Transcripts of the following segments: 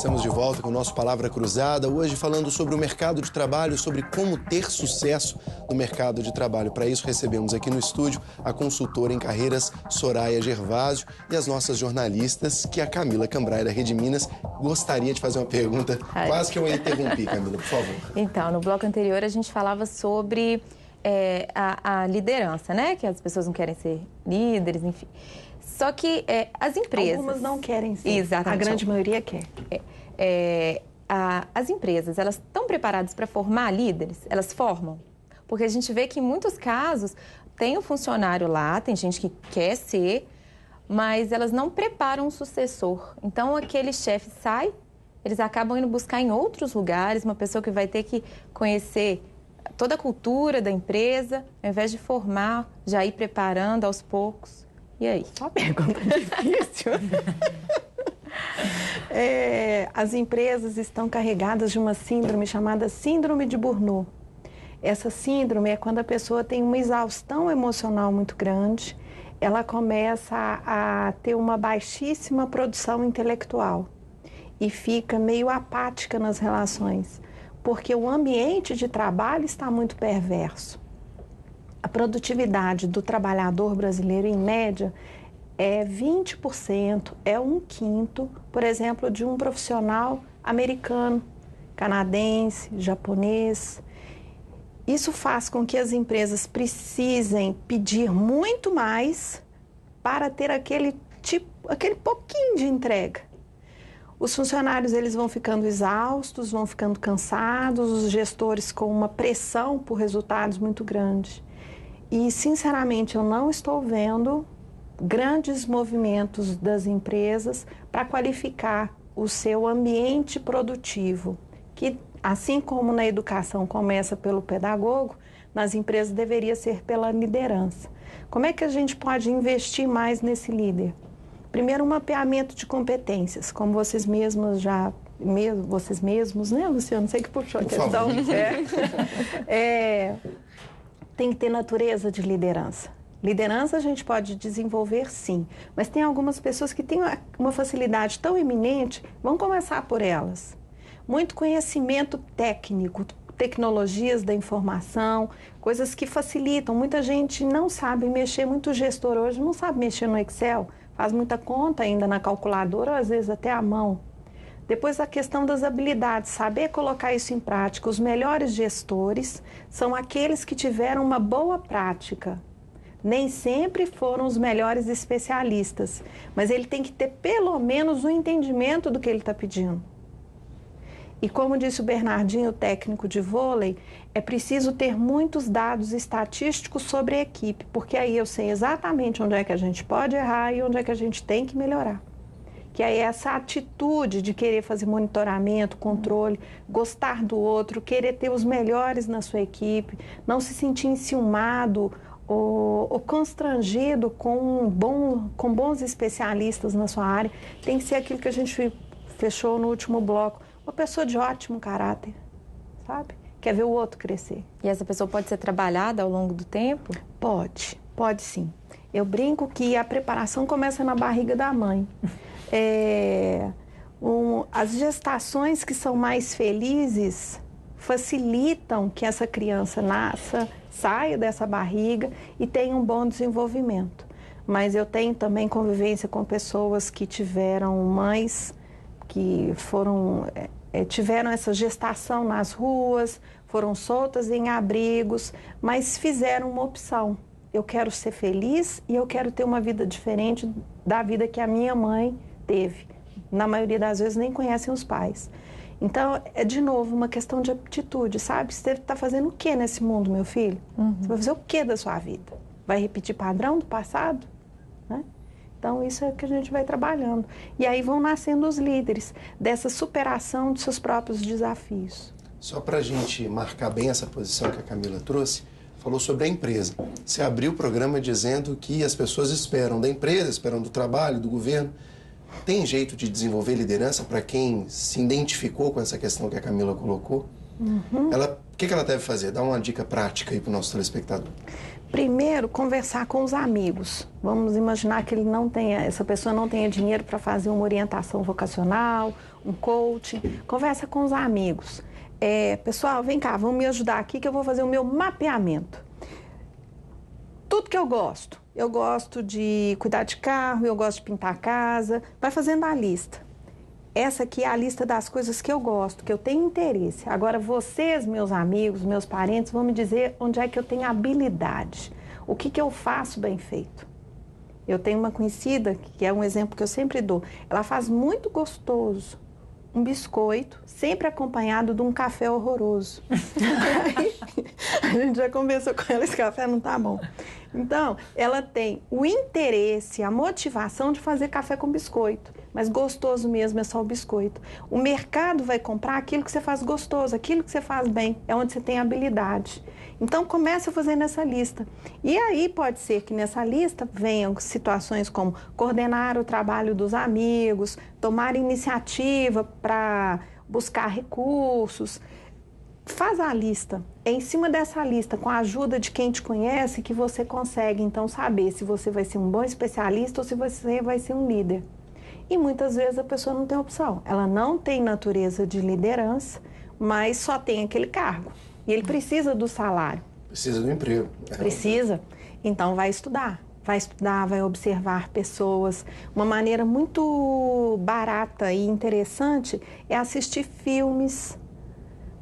Estamos de volta com o nosso Palavra Cruzada, hoje falando sobre o mercado de trabalho, sobre como ter sucesso no mercado de trabalho. Para isso, recebemos aqui no estúdio a consultora em carreiras Soraya Gervásio e as nossas jornalistas, que a Camila Cambrai, da Rede Minas, gostaria de fazer uma pergunta. Quase que eu interrompi, Camila, por favor. Então, no bloco anterior a gente falava sobre a liderança, né? Que as pessoas não querem ser líderes, enfim. Só que as empresas... Algumas não querem ser. Exatamente. A grande maioria quer. As empresas, elas estão preparadas para formar líderes? Elas formam? Porque a gente vê que em muitos casos tem um funcionário lá, tem gente que quer ser, mas elas não preparam um sucessor. Então, aquele chefe sai, eles acabam indo buscar em outros lugares uma pessoa que vai ter que conhecer toda a cultura da empresa, ao invés de formar, já ir preparando aos poucos. E aí? Só uma pergunta difícil. As empresas estão carregadas de uma síndrome chamada Síndrome de Burnout. Essa síndrome é quando a pessoa tem uma exaustão emocional muito grande, ela começa a ter uma baixíssima produção intelectual e fica meio apática nas relações, porque o ambiente de trabalho está muito perverso. A produtividade do trabalhador brasileiro, em média, é 20%, é 1/5, por exemplo, de um profissional americano, canadense, japonês. Isso faz com que as empresas precisem pedir muito mais para ter aquele pouquinho de entrega. Os funcionários eles vão ficando exaustos, vão ficando cansados, os gestores com uma pressão por resultados muito grande. E, sinceramente, eu não estou vendo grandes movimentos das empresas para qualificar o seu ambiente produtivo, que, assim como na educação começa pelo pedagogo, nas empresas deveria ser pela liderança. Como é que a gente pode investir mais nesse líder? Primeiro, um mapeamento de competências, como vocês mesmos vocês mesmos, né, Luciano? Sei que puxou a questão. Tem que ter natureza de liderança. Liderança a gente pode desenvolver, sim, mas tem algumas pessoas que têm uma facilidade tão eminente, vamos começar por elas. Muito conhecimento técnico, tecnologias da informação, coisas que facilitam. Muita gente não sabe mexer, muito gestor hoje não sabe mexer no Excel, faz muita conta ainda na calculadora, ou às vezes até à mão. Depois a questão das habilidades, saber colocar isso em prática. Os melhores gestores são aqueles que tiveram uma boa prática. Nem sempre foram os melhores especialistas, mas ele tem que ter pelo menos um entendimento do que ele está pedindo. E como disse o Bernardinho, técnico de vôlei, é preciso ter muitos dados estatísticos sobre a equipe, porque aí eu sei exatamente onde é que a gente pode errar e onde é que a gente tem que melhorar. Que é essa atitude de querer fazer monitoramento, controle, gostar do outro, querer ter os melhores na sua equipe, não se sentir enciumado ou constrangido com bons especialistas na sua área. Tem que ser aquilo que a gente fechou no último bloco, uma pessoa de ótimo caráter, sabe? Quer ver o outro crescer. E essa pessoa pode ser trabalhada ao longo do tempo? Pode sim. Eu brinco que a preparação começa na barriga da mãe. As gestações que são mais felizes facilitam que essa criança nasça, saia dessa barriga e tenha um bom desenvolvimento. Mas eu tenho também convivência com pessoas que tiveram mães que tiveram essa gestação nas ruas, foram soltas em abrigos, mas fizeram uma opção. Eu quero ser feliz e eu quero ter uma vida diferente da vida que a minha mãe teve. Na maioria das vezes nem conhecem os pais. Então, é de novo uma questão de aptitude, sabe? Você está fazendo o que nesse mundo, meu filho? Você vai fazer o que da sua vida? Vai repetir padrão do passado? Né? Então, isso é que a gente vai trabalhando. E aí vão nascendo os líderes dessa superação dos seus próprios desafios. Só para a gente marcar bem essa posição que a Camila trouxe, falou sobre a empresa. Você abriu o programa dizendo que as pessoas esperam da empresa, esperam do trabalho, do governo. Tem jeito de desenvolver liderança para quem se identificou com essa questão que a Camila colocou? O que ela deve fazer? Dá uma dica prática aí para o nosso telespectador. Primeiro, conversar com os amigos. Vamos imaginar que essa pessoa não tenha dinheiro para fazer uma orientação vocacional, um coaching. Conversa com os amigos. Pessoal, vem cá, vamos me ajudar aqui que eu vou fazer o meu mapeamento. Tudo que eu gosto de cuidar de carro, eu gosto de pintar a casa, vai fazendo a lista. Essa aqui é a lista das coisas que eu gosto, que eu tenho interesse. Agora, vocês, meus amigos, meus parentes, vão me dizer onde é que eu tenho habilidade. O que eu faço bem feito. Eu tenho uma conhecida, que é um exemplo que eu sempre dou. Ela faz muito gostoso um biscoito, sempre acompanhado de um café horroroso. Aí, a gente já conversou com ela, esse café não tá bom. Então, ela tem o interesse, a motivação de fazer café com biscoito. Mas gostoso mesmo é só o biscoito. O mercado vai comprar aquilo que você faz gostoso, aquilo que você faz bem, é onde você tem habilidade. Então, começa fazendo essa lista. E aí pode ser que nessa lista venham situações como coordenar o trabalho dos amigos, tomar iniciativa para buscar recursos. Faz a lista. É em cima dessa lista, com a ajuda de quem te conhece, que você consegue, então, saber se você vai ser um bom especialista ou se você vai ser um líder. E muitas vezes a pessoa não tem opção. Ela não tem natureza de liderança, mas só tem aquele cargo. E ele precisa do salário. Precisa do emprego. Precisa. Então vai estudar. Vai observar pessoas. Uma maneira muito barata e interessante é assistir filmes,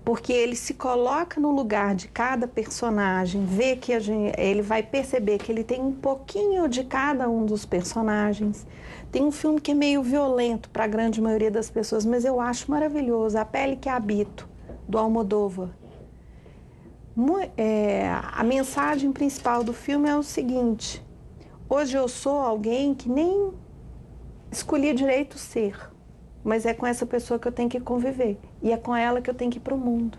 porque ele se coloca no lugar de cada personagem, vê que ele vai perceber que ele tem um pouquinho de cada um dos personagens. Tem um filme que é meio violento para a grande maioria das pessoas, mas eu acho maravilhoso, A Pele que Habito, do Almodóvar. A mensagem principal do filme é o seguinte: hoje eu sou alguém que nem escolhi direito ser, mas é com essa pessoa que eu tenho que conviver e é com ela que eu tenho que ir para o mundo.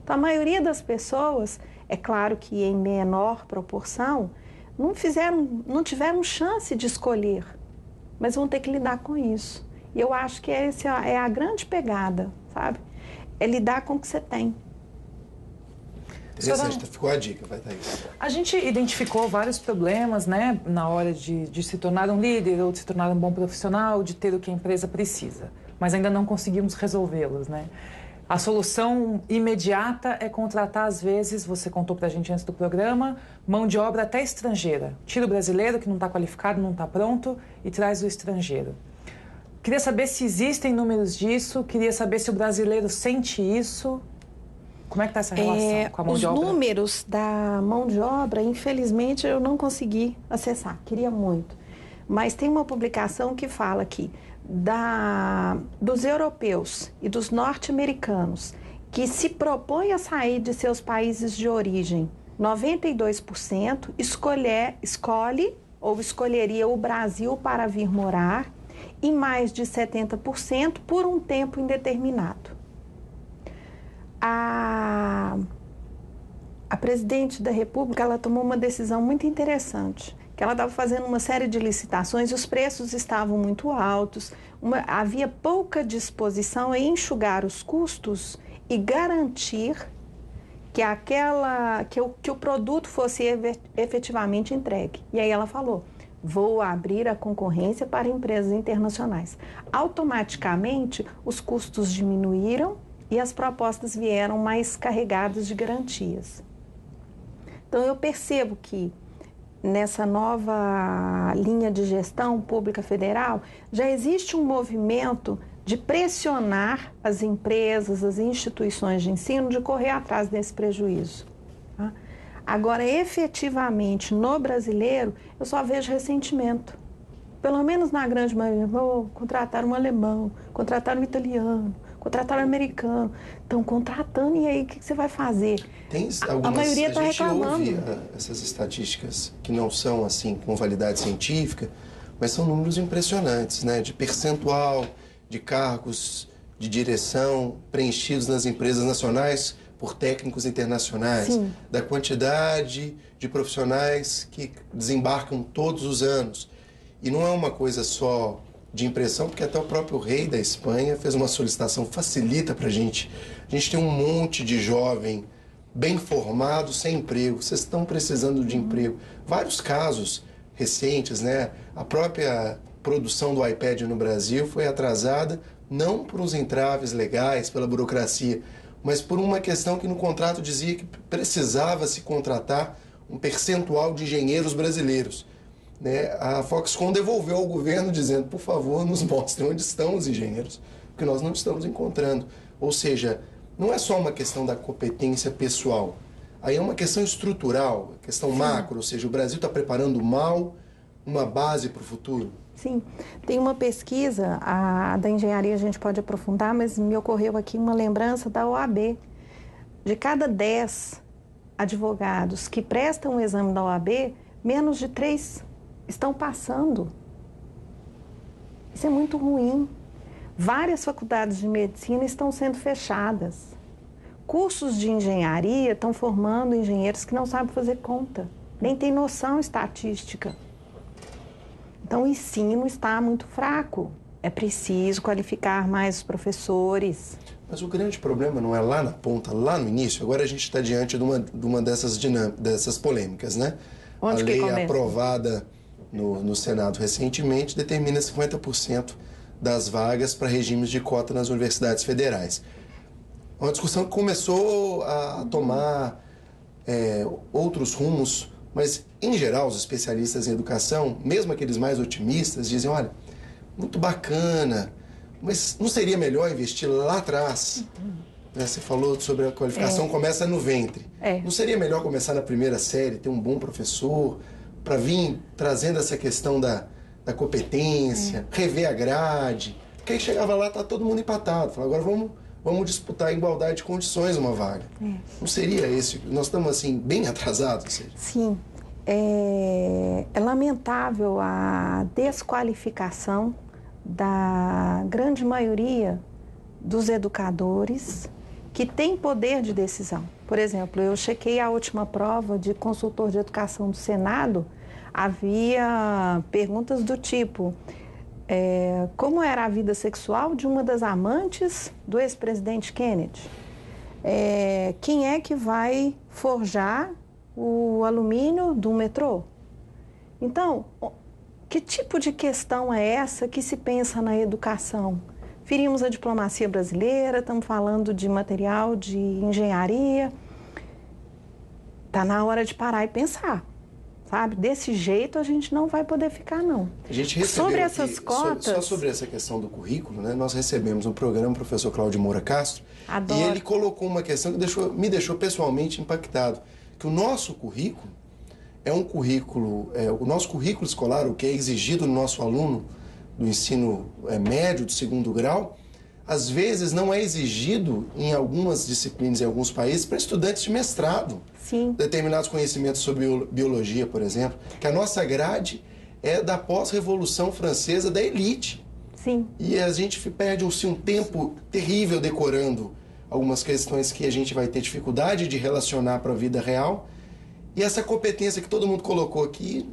Então, a maioria das pessoas, é claro que em menor proporção, não tiveram chance de escolher, mas vão ter que lidar com isso. E eu acho que essa é a grande pegada, sabe? É lidar com o que você tem. Interessante, ficou a dica, vai Thaís. A gente identificou vários problemas, né, na hora de se tornar um líder ou de se tornar um bom profissional, de ter o que a empresa precisa, mas ainda não conseguimos resolvê-los, né? A solução imediata é contratar, às vezes, você contou pra gente antes do programa, mão de obra até estrangeira. Tira o brasileiro que não está qualificado, não está pronto e traz o estrangeiro. Queria saber se existem números disso, queria saber se o brasileiro sente isso. Como é que está essa relação com a mão de obra? Os números da mão de obra, infelizmente, eu não consegui acessar. Queria muito. Mas tem uma publicação que fala que dos europeus e dos norte-americanos que se propõem a sair de seus países de origem, 92% escolhe ou escolheria o Brasil para vir morar e mais de 70% por um tempo indeterminado. A presidente da República, ela tomou uma decisão muito interessante, que ela estava fazendo uma série de licitações e os preços estavam muito altos, havia pouca disposição em enxugar os custos e garantir que o produto fosse efetivamente entregue. E aí ela falou: vou abrir a concorrência para empresas internacionais. Automaticamente, os custos diminuíram e as propostas vieram mais carregadas de garantias. Então, eu percebo que nessa nova linha de gestão pública federal, já existe um movimento de pressionar as empresas, as instituições de ensino, de correr atrás desse prejuízo. Tá? Agora, efetivamente, no brasileiro, eu só vejo ressentimento. Pelo menos na grande maioria, vou contratar um alemão, contratar um italiano, contratar um americano. Estão contratando, e aí o que você vai fazer? Tem algumas, a maioria está reclamando. A gente ouve essas estatísticas que não são assim com validade científica, mas são números impressionantes, né? De percentual de cargos de direção preenchidos nas empresas nacionais por técnicos internacionais, Sim. Da quantidade de profissionais que desembarcam todos os anos. E não é uma coisa só de impressão, porque até o próprio rei da Espanha fez uma solicitação, facilita para a gente. A gente tem um monte de jovem bem formado, sem emprego, vocês estão precisando de emprego. Vários casos recentes, né? A própria produção do iPad no Brasil foi atrasada, não por os entraves legais, pela burocracia, mas por uma questão que no contrato dizia que precisava se contratar um percentual de engenheiros brasileiros. Né? A Foxconn devolveu ao governo dizendo, por favor, nos mostrem onde estão os engenheiros, porque nós não estamos encontrando. Ou seja, não é só uma questão da competência pessoal, aí é uma questão estrutural, questão macro, ou seja, o Brasil está preparando mal uma base para o futuro. Sim, tem uma pesquisa, da engenharia a gente pode aprofundar, mas me ocorreu aqui uma lembrança da OAB. De cada 10 advogados que prestam o exame da OAB, menos de 3 estão passando. Isso é muito ruim. Várias faculdades de medicina estão sendo fechadas. Cursos de engenharia estão formando engenheiros que não sabem fazer conta, nem têm noção estatística. Então, o ensino está muito fraco. É preciso qualificar mais os professores. Mas o grande problema não é lá na ponta, lá no início. Agora a gente está diante de uma dessas polêmicas, né? Onde a lei que começa? aprovada no Senado recentemente determina 50% das vagas para regimes de cota nas universidades federais. Uma discussão que começou a tomar outros rumos, mas, em geral, os especialistas em educação, mesmo aqueles mais otimistas, dizem, olha, muito bacana, mas não seria melhor investir lá atrás? Né? Você falou sobre a qualificação, começa no ventre. Não seria melhor começar na primeira série, ter um bom professor, para vir trazendo essa questão da competência, rever a grade? Porque aí chegava lá, tá todo mundo empatado. Falava, agora vamos disputar em igualdade de condições uma vaga. Não seria esse? Nós estamos, assim, bem atrasados? Sim. É lamentável a desqualificação da grande maioria dos educadores que tem poder de decisão. Por exemplo, eu chequei a última prova de consultor de educação do Senado, havia perguntas do tipo, como era a vida sexual de uma das amantes do ex-presidente Kennedy? Quem é que vai forjar o alumínio do metrô? Então, que tipo de questão é essa que se pensa na educação? Ferimos a diplomacia brasileira, estamos falando de material de engenharia. Está na hora de parar e pensar, sabe? Desse jeito a gente não vai poder ficar, não. A gente recebeu sobre aqui, essas cotas... Só sobre essa questão do currículo, né? Nós recebemos um programa, o professor Cláudio Moura Castro, Adoro. E ele colocou uma questão que me deixou pessoalmente impactado, que o nosso currículo é um currículo, o nosso currículo escolar, o que é exigido do nosso aluno do ensino médio, do segundo grau, às vezes não é exigido em algumas disciplinas, em alguns países, para estudantes de mestrado. Sim. Determinados conhecimentos sobre biologia, por exemplo, que a nossa grade é da pós-revolução francesa da elite. Sim. E a gente perde um tempo terrível decorando algumas questões que a gente vai ter dificuldade de relacionar para a vida real. E essa competência que todo mundo colocou aqui,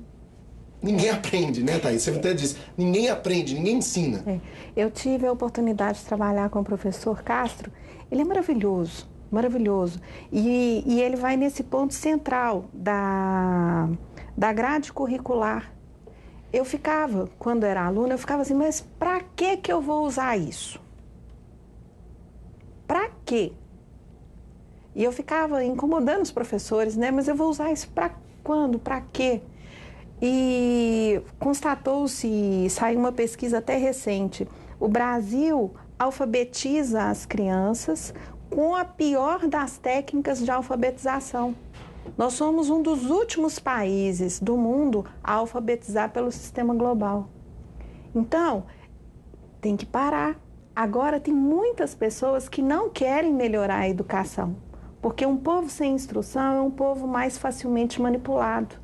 ninguém aprende, né, Thaís? Você até disse, ninguém aprende, ninguém ensina. Eu tive a oportunidade de trabalhar com o professor Castro. Ele é maravilhoso, maravilhoso. E ele vai nesse ponto central da grade curricular. Eu ficava, quando era aluna, eu ficava assim, mas para que eu vou usar isso? Para quê? E eu ficava incomodando os professores, né? Mas eu vou usar isso para quando? Para quê? E constatou-se, saiu uma pesquisa até recente, o Brasil alfabetiza as crianças com a pior das técnicas de alfabetização. Nós somos um dos últimos países do mundo a alfabetizar pelo sistema global. Então, tem que parar. Agora, tem muitas pessoas que não querem melhorar a educação, porque um povo sem instrução é um povo mais facilmente manipulado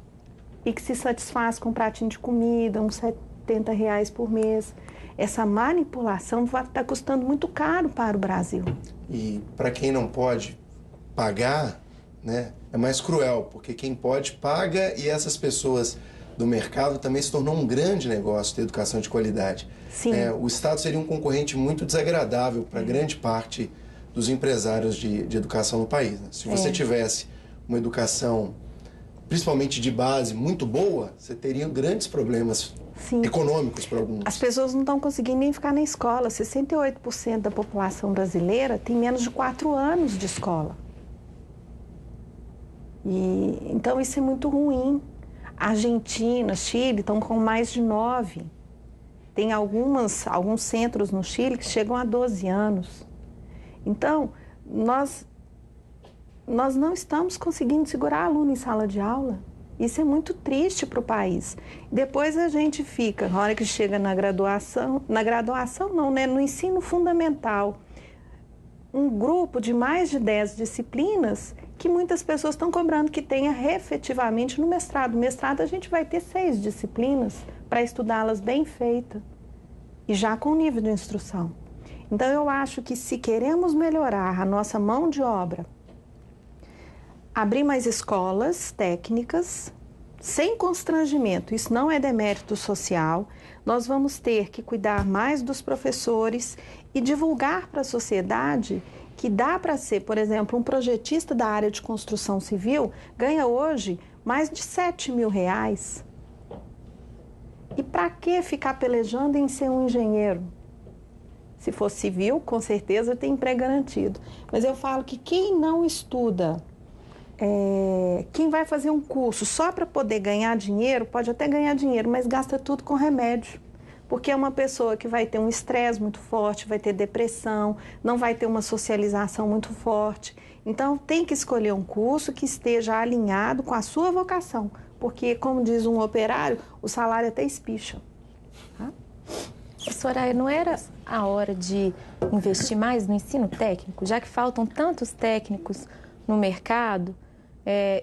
e que se satisfaz com um pratinho de comida, uns R$70 por mês. Essa manipulação está custando muito caro para o Brasil. E para quem não pode pagar, né, é mais cruel, porque quem pode paga e essas pessoas do mercado, também se tornou um grande negócio ter educação de qualidade. Sim. O Estado seria um concorrente muito desagradável para grande parte dos empresários de educação no país, né? Se você tivesse uma educação, principalmente de base, muito boa, você teria grandes problemas econômicos para alguns. As pessoas não estão conseguindo nem ficar na escola. 68% da população brasileira tem menos de 4 anos de escola. Então isso é muito ruim. Argentina, Chile estão com mais de 9. Tem alguns centros no Chile que chegam a 12 anos. Então, nós não estamos conseguindo segurar aluno em sala de aula. Isso é muito triste para o país. Depois a gente fica, na hora que chega na graduação não, né? No ensino fundamental, um grupo de mais de 10 disciplinas que muitas pessoas estão cobrando que tenha efetivamente no mestrado. No mestrado a gente vai ter 6 disciplinas para estudá-las bem feitas e já com nível de instrução. Então eu acho que se queremos melhorar a nossa mão de obra, abrir mais escolas técnicas, sem constrangimento, isso não é demérito social, nós vamos ter que cuidar mais dos professores e divulgar para a sociedade que dá para ser, por exemplo, um projetista da área de construção civil ganha hoje mais de R$7.000. E para que ficar pelejando em ser um engenheiro? Se for civil, com certeza tem emprego garantido. Mas eu falo que quem não estuda, quem vai fazer um curso só para poder ganhar dinheiro, pode até ganhar dinheiro, mas gasta tudo com remédio. Porque é uma pessoa que vai ter um estresse muito forte, vai ter depressão, não vai ter uma socialização muito forte. Então, tem que escolher um curso que esteja alinhado com a sua vocação. Porque, como diz um operário, o salário até espicha. Tá? Soraya, não era a hora de investir mais no ensino técnico, já que faltam tantos técnicos no mercado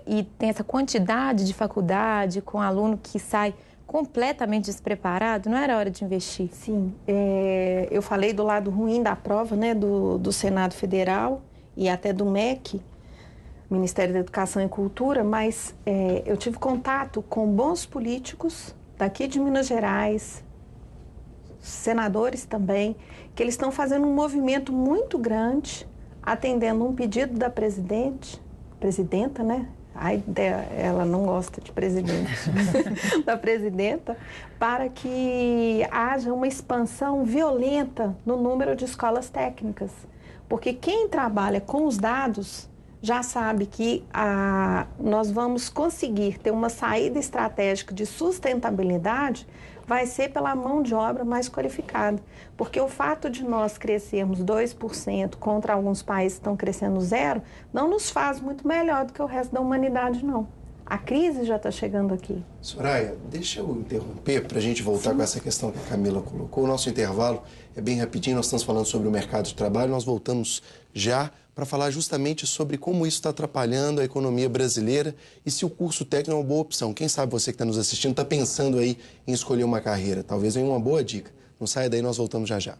e tem essa quantidade de faculdade com aluno que sai completamente despreparado, não era hora de investir? Sim, eu falei do lado ruim da prova, né, do Senado Federal e até do MEC, Ministério da Educação e Cultura, mas eu tive contato com bons políticos daqui de Minas Gerais, senadores também, que eles estão fazendo um movimento muito grande, atendendo um pedido da presidenta, né? Ela não gosta de presidente, da presidenta, para que haja uma expansão violenta no número de escolas técnicas. Porque quem trabalha com os dados já sabe que nós vamos conseguir ter uma saída estratégica de sustentabilidade vai ser pela mão de obra mais qualificada. Porque o fato de nós crescermos 2% contra alguns países que estão crescendo 0%, não nos faz muito melhor do que o resto da humanidade, não. A crise já está chegando aqui. Soraya, deixa eu interromper para a gente voltar com essa questão que a Camila colocou. O nosso intervalo é bem rapidinho, nós estamos falando sobre o mercado de trabalho, nós voltamos já para falar justamente sobre como isso está atrapalhando a economia brasileira e se o curso técnico é uma boa opção. Quem sabe você que está nos assistindo está pensando aí em escolher uma carreira, talvez venha uma boa dica. Não saia daí, nós voltamos já já.